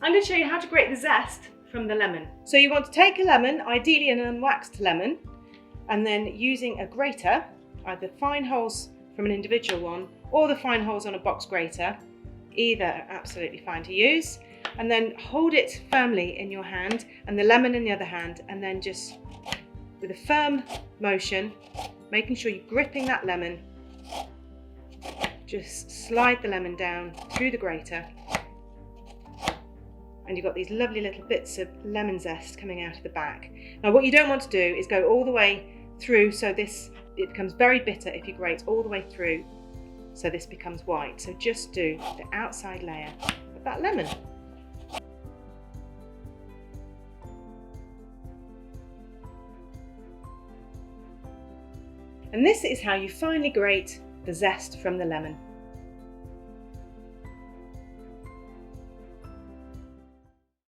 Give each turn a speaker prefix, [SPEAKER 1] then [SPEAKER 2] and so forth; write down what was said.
[SPEAKER 1] I'm going to show you how to grate the zest from the lemon. So you want to take a lemon, ideally an unwaxed lemon, and then using a grater, either fine holes from an individual one or the fine holes on a box grater, either are absolutely fine to use, and then hold it firmly in your hand and the lemon in the other hand, and then just with a firm motion, making sure you're gripping that lemon, just slide the lemon down through the grater, and you've got these lovely little bits of lemon zest coming out of the back. Now what you don't want to do is go all the way through, so it becomes very bitter if you grate all the way through, so this becomes white. So just do the outside layer of that lemon. And this is how you finally grate the zest from the lemon.